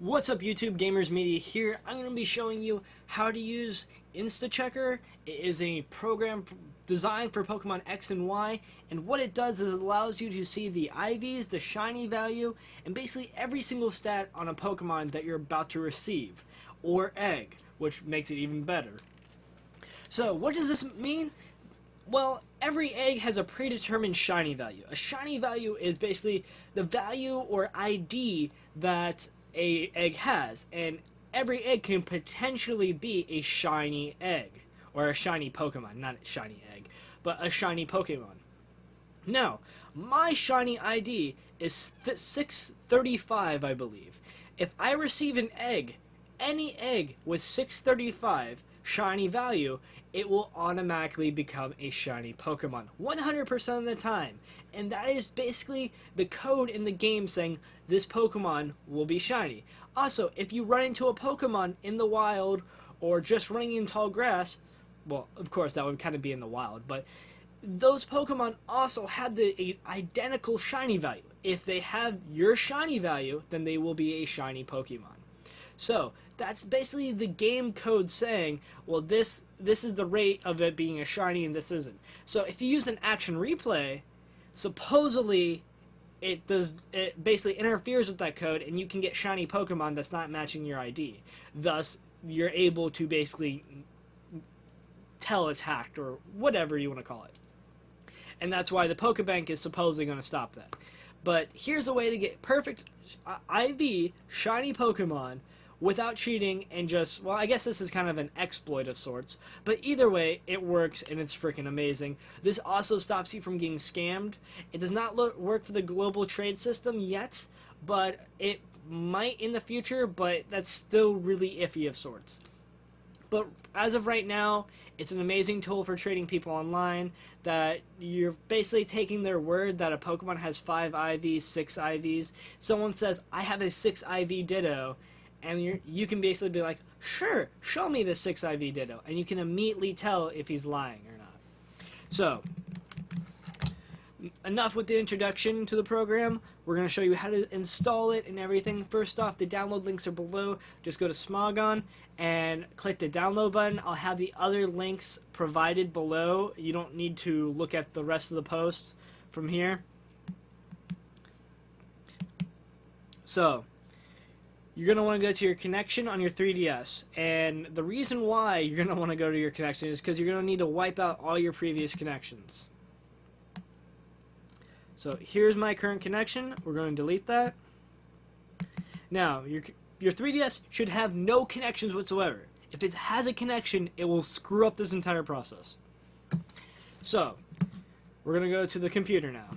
What's up YouTube, Gamers Media here. I'm going to be showing you how to use Instachecker. It is a program designed for Pokemon X and Y, and what it does is it allows you to see the IVs, the shiny value, and basically every single stat on a Pokemon that you're about to receive, or egg, which makes it even better. So what does this mean? Well, every egg has a predetermined shiny value. A shiny value is basically the value or ID that a egg has, and every egg can potentially be a shiny egg, or a shiny Pokemon, not a shiny egg, but a shiny Pokemon. Now, my shiny ID is 635, I believe. If I receive an egg, any egg with 635 shiny value, it will automatically become a shiny Pokemon 100% of the time. And that is basically the code in the game saying this Pokemon will be shiny. Also, if you run into a Pokemon in the wild or just running in tall grass, well, of course that would kind of be in the wild, but those Pokemon also have the identical shiny value. If they have your shiny value, then they will be a shiny Pokemon. So that's basically the game code saying, well, this is the rate of it being a shiny and this isn't. So if you use an action replay, supposedly it basically interferes with that code and you can get shiny Pokemon that's not matching your ID. Thus, you're able to basically tell it's hacked or whatever you want to call it. And that's why the Pokebank is supposedly going to stop that. But here's a way to get perfect IV shiny Pokemon without cheating and just, well, I guess this is kind of an exploit of sorts, but either way, it works and it's freaking amazing. This also stops you from getting scammed. It does not work for the global trade system yet, but it might in the future, but that's still really iffy of sorts. But as of right now, it's an amazing tool for trading people online, that you're basically taking their word that a Pokemon has 5 IVs, 6 IVs. Someone says, I have a 6 IV Ditto, and you can basically be like, sure, show me the 6 IV Ditto, and you can immediately tell if he's lying or not. So, enough with the introduction to the program. We're going to show you how to install it and everything. First off, the download links are below. Just go to Smogon and click the download button. I'll have the other links provided below. You don't need to look at the rest of the post from here. So, you're going to want to go to your connection on your 3DS, and the reason why you're going to want to go to your connection is because you're going to need to wipe out all your previous connections. So here's my current connection. We're going to delete that. Now, your 3DS should have no connections whatsoever. If it has a connection, it will screw up this entire process. So, we're going to go to the computer now.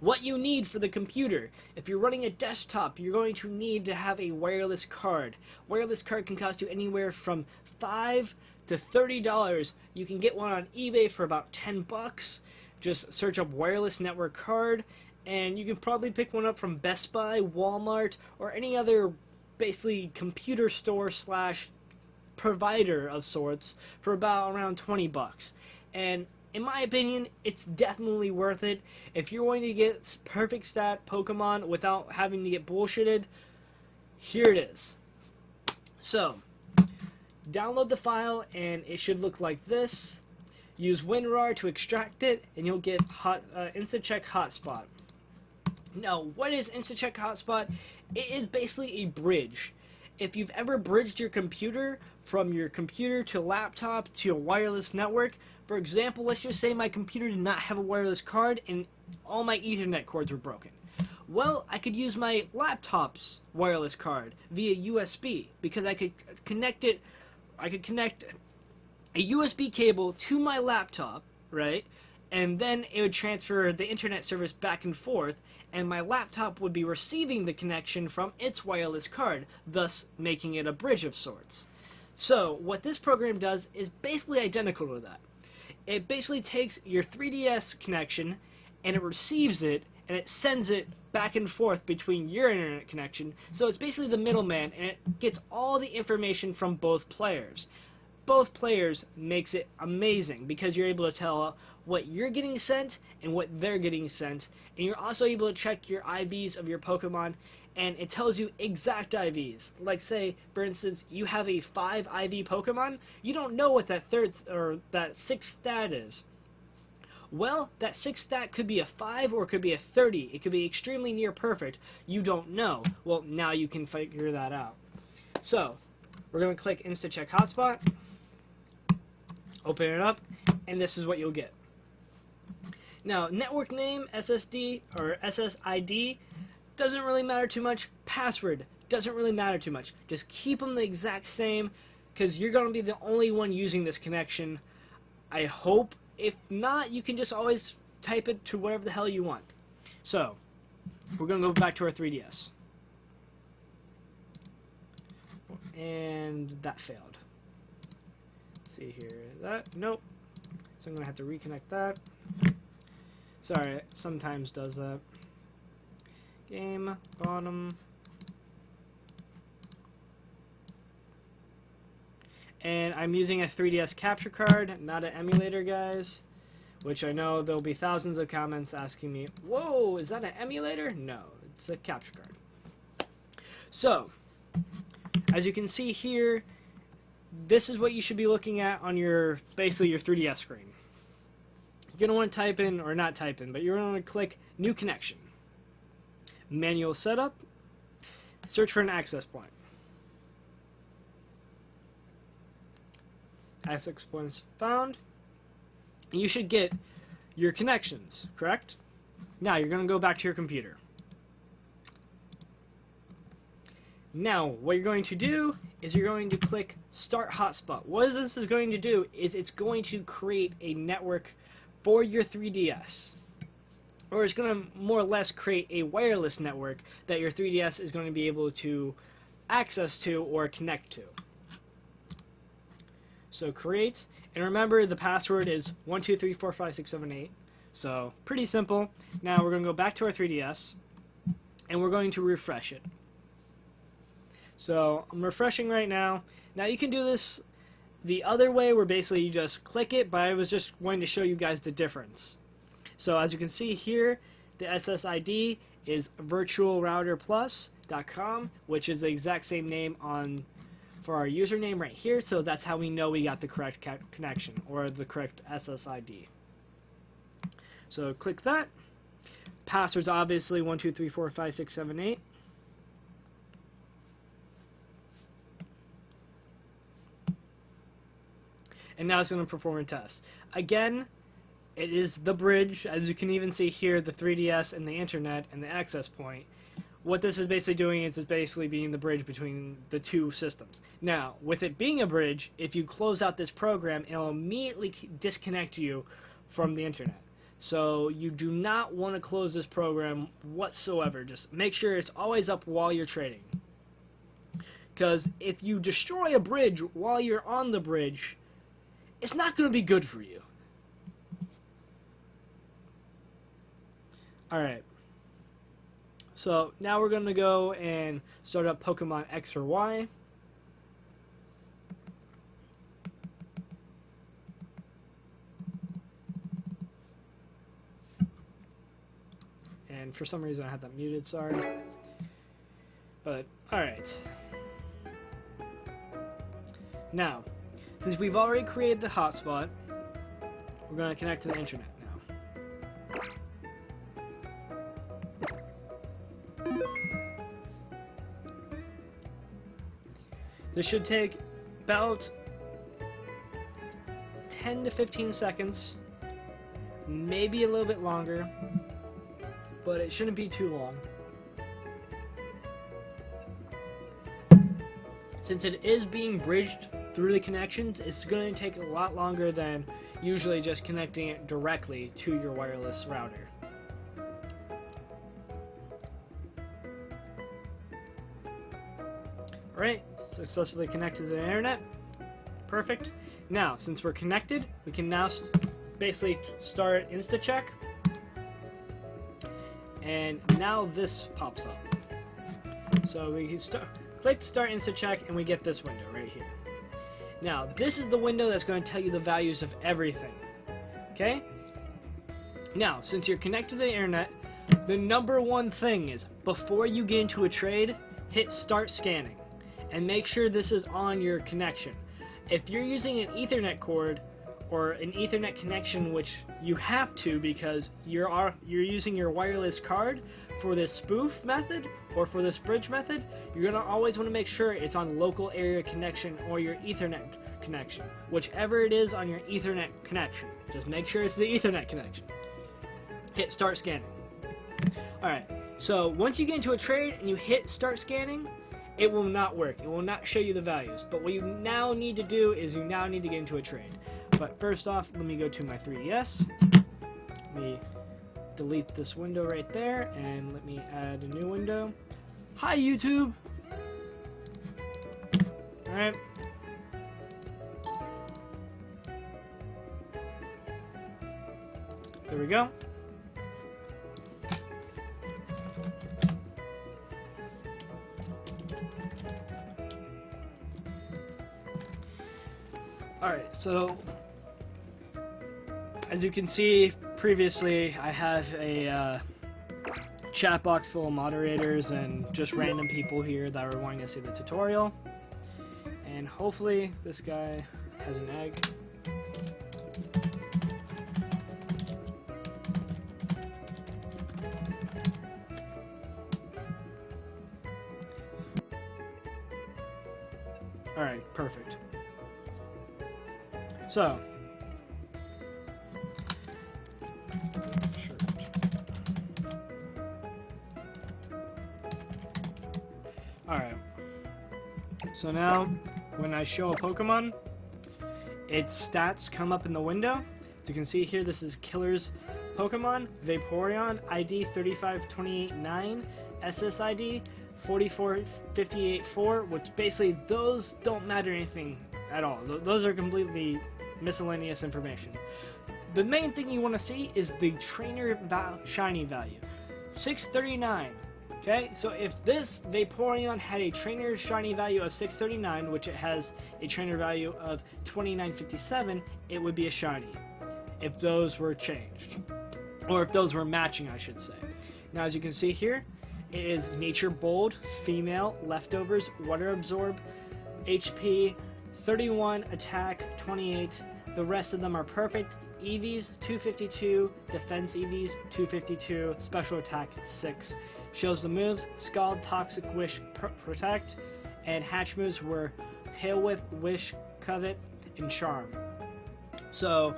What you need for the computer: if you're running a desktop, you're going to need to have a wireless card. Wireless card can cost you anywhere from $5 to $30. You can get one on eBay for about 10 bucks. Just search up wireless network card, and you can probably pick one up from Best Buy, Walmart, or any other basically computer store slash provider of sorts for about around 20 bucks. And in my opinion, it's definitely worth it. If you're going to get perfect stat Pokemon without having to get bullshitted, here it is. So, download the file, and it should look like this. Use WinRAR to extract it, and you'll get Instacheck Hotspot. Now, what is Instacheck Hotspot? It is basically a bridge. If you've ever bridged your computer from your computer to laptop to a wireless network, for example, let's just say my computer did not have a wireless card and all my Ethernet cords were broken. Well, I could use my laptop's wireless card via USB, because I could connect a USB cable to my laptop, right? And then it would transfer the internet service back and forth, and my laptop would be receiving the connection from its wireless card, thus making it a bridge of sorts. So, what this program does is basically identical to that. It basically takes your 3DS connection, and it receives it, and it sends it back and forth between your internet connection. So it's basically the middleman, and it gets all the information from both players. both players makes it amazing because you're able to tell what you're getting sent and what they're getting sent, and you're also able to check your IVs of your Pokemon, and it tells you exact IVs. Like, say for instance you have a 5 IV Pokemon, you don't know what that that 6th stat is. Well, that 6th stat could be a 5 or it could be a 30. It could be extremely near perfect. You don't know. Well, now you can figure that out. So we're going to click Instacheck Hotspot, open it up, and this is what you'll get. Now, network name, SSD, or SSID, doesn't really matter too much. Password doesn't really matter too much. Just keep them the exact same, because you're going to be the only one using this connection, I hope. If not, you can just always type it to whatever the hell you want. So, we're going to go back to our 3DS. And that failed. Let's see here. That, nope. So I'm going to have to reconnect that. Sorry, it sometimes does that. Game, bottom. And I'm using a 3DS capture card, not an emulator, guys. Which I know there'll be thousands of comments asking me, whoa, is that an emulator? No, it's a capture card. So, as you can see here, this is what you should be looking at on your, basically your 3DS screen. You're going to want to type in, or not type in, but you're going to want to click New Connection. Manual Setup. Search for an access point. Access points found. And you should get your connections, correct? Now you're going to go back to your computer. Now, what you're going to do is you're going to click Start Hotspot. What this is going to do is it's going to create a network for your 3DS. Or it's going to more or less create a wireless network that your 3DS is going to be able to access to or connect to. So create, and remember the password is 123456778. So pretty simple. Now we're going to go back to our 3DS, and we're going to refresh it. So I'm refreshing right now. Now you can do this the other way, where basically you just click it, but I was just going to show you guys the difference. So as you can see here, the SSID is virtualrouterplus.com, which is the exact same name for our username right here, so that's how we know we got the correct connection, or the correct SSID. So click that. Password's obviously 123456778. And now it's going to perform a test. Again, it is the bridge, as you can even see here, the 3DS and the internet and the access point. What this is basically doing is it's basically being the bridge between the two systems. Now, with it being a bridge, if you close out this program, it'll immediately disconnect you from the internet. So you do not want to close this program whatsoever. Just make sure it's always up while you're trading. Because if you destroy a bridge while you're on the bridge, it's not going to be good for you. Alright. So now we're going to go and start up Pokemon X or Y. And for some reason I had that muted, sorry. But, alright. Now, since we've already created the hotspot, we're going to connect to the internet now. This should take about 10 to 15 seconds, maybe a little bit longer, but it shouldn't be too long. Since it is being bridged through the connections, it's going to take a lot longer than usually just connecting it directly to your wireless router. Alright, successfully connected to the internet. Perfect. Now, since we're connected, we can now basically start Instacheck. And now this pops up. So we can click Start Instacheck and we get this window right here. Now, this is the window that's going to tell you the values of everything. Okay? Now, since you're connected to the internet, the number one thing is, before you get into a trade, hit start scanning. And make sure this is on your connection. If you're using an Ethernet cord, or an Ethernet connection, which you have to because you're using your wireless card for this spoof method or for this bridge method, you're going to always want to make sure it's on local area connection or your Ethernet connection. Whichever it is on your Ethernet connection. Just make sure it's the Ethernet connection. Hit start scanning. Alright, so once you get into a trade and you hit start scanning, it will not work. It will not show you the values. But what you now need to do is you now need to get into a trade. But first off, let me go to my 3DS. Let me delete this window right there, and let me add a new window. Hi, YouTube! Alright. There we go. Alright, so as you can see previously, I have a chat box full of moderators and just random people here that are wanting to see the tutorial. And hopefully this guy has an egg. Alright, perfect. So, alright, so now when I show a Pokemon, its stats come up in the window. As you can see here, this is Killer's Pokemon, Vaporeon, ID 35289, SSID 44584, which basically those don't matter anything at all. Those are completely miscellaneous information. The main thing you want to see is the trainer shiny value, 639. Okay, so if this Vaporeon had a trainer shiny value of 639, which it has a trainer value of 2957, it would be a shiny. If those were changed, or if those were matching, I should say. Now, as you can see here, it is Nature Bold, Female, Leftovers, Water Absorb, HP 31, Attack 28. The rest of them are perfect. EVs 252, Defense EVs 252, Special Attack 6. Shows the moves: Scald, Toxic Wish, Protect, and hatch moves were Tail Whip, Wish, Covet, and Charm. So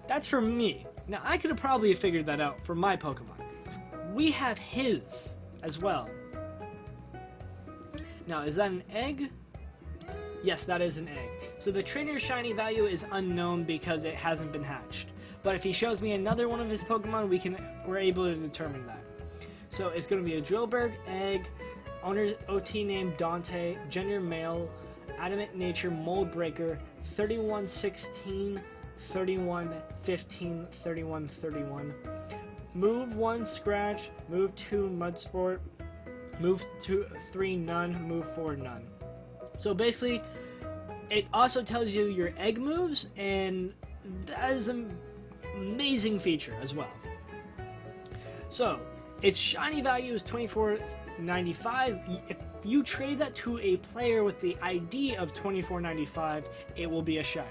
that's for me. Now I could have probably figured that out for my Pokemon. We have his as well. Now, is that an egg? Yes, that is an egg. So the trainer shiny value is unknown because it hasn't been hatched. But if he shows me another one of his Pokemon, we're able to determine that. So it's going to be a Drillberg, egg, owner's OT name Dante, gender male, adamant nature, mold breaker, 3116, 3115, 3131. Move 1 scratch, move 2 mud sport, move 3 none, move 4 none. So basically, it also tells you your egg moves, and that is an amazing feature as well. So its shiny value is 2495. If you trade that to a player with the ID of 2495, it will be a shiny.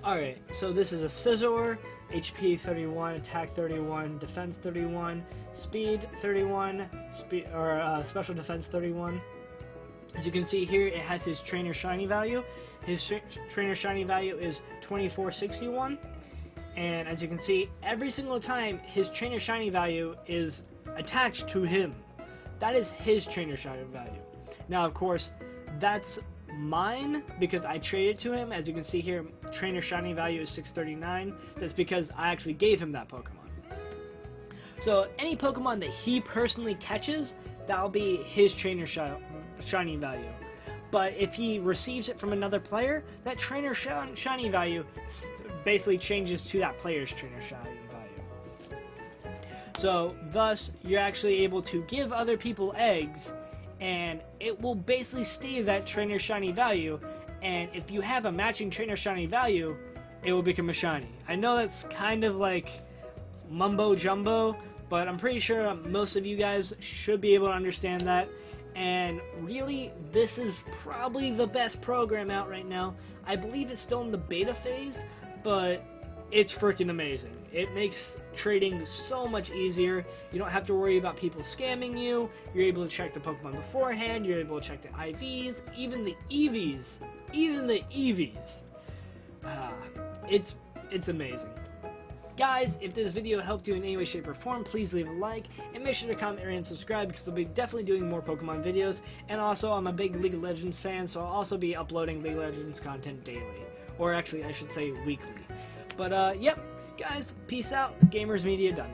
Alright, so this is a Scizor, HP 31, Attack 31, Defense 31, Speed 31, Special Defense 31. As you can see here, it has his Trainer Shiny value. His Trainer Shiny value is 2461. And as you can see, every single time his Trainer Shiny value is attached to him. That is his Trainer Shiny value. Now, of course, that's mine because I traded to him. As you can see here, Trainer Shiny value is 639. That's because I actually gave him that Pokemon. So any Pokemon that he personally catches, that'll be his trainer shiny value. But if he receives it from another player, that trainer shiny value basically changes to that player's trainer shiny value. So thus, you're actually able to give other people eggs, and it will basically stay that trainer shiny value. And if you have a matching trainer shiny value, it will become a shiny. I know that's kind of like mumbo jumbo, but I'm pretty sure most of you guys should be able to understand that. And really, this is probably the best program out right now. I believe it's still in the beta phase, but it's freaking amazing. It makes trading so much easier. You don't have to worry about people scamming you. You're able to check the Pokemon beforehand. You're able to check the IVs, even the EVs. Even the EVs. It's amazing. Guys, if this video helped you in any way, shape, or form, please leave a like, and make sure to comment, rate, and subscribe, because I'll be definitely doing more Pokemon videos. And also, I'm a big League of Legends fan, so I'll also be uploading League of Legends content daily. Or actually, I should say weekly. But, yep, guys, peace out. Gamers Media done.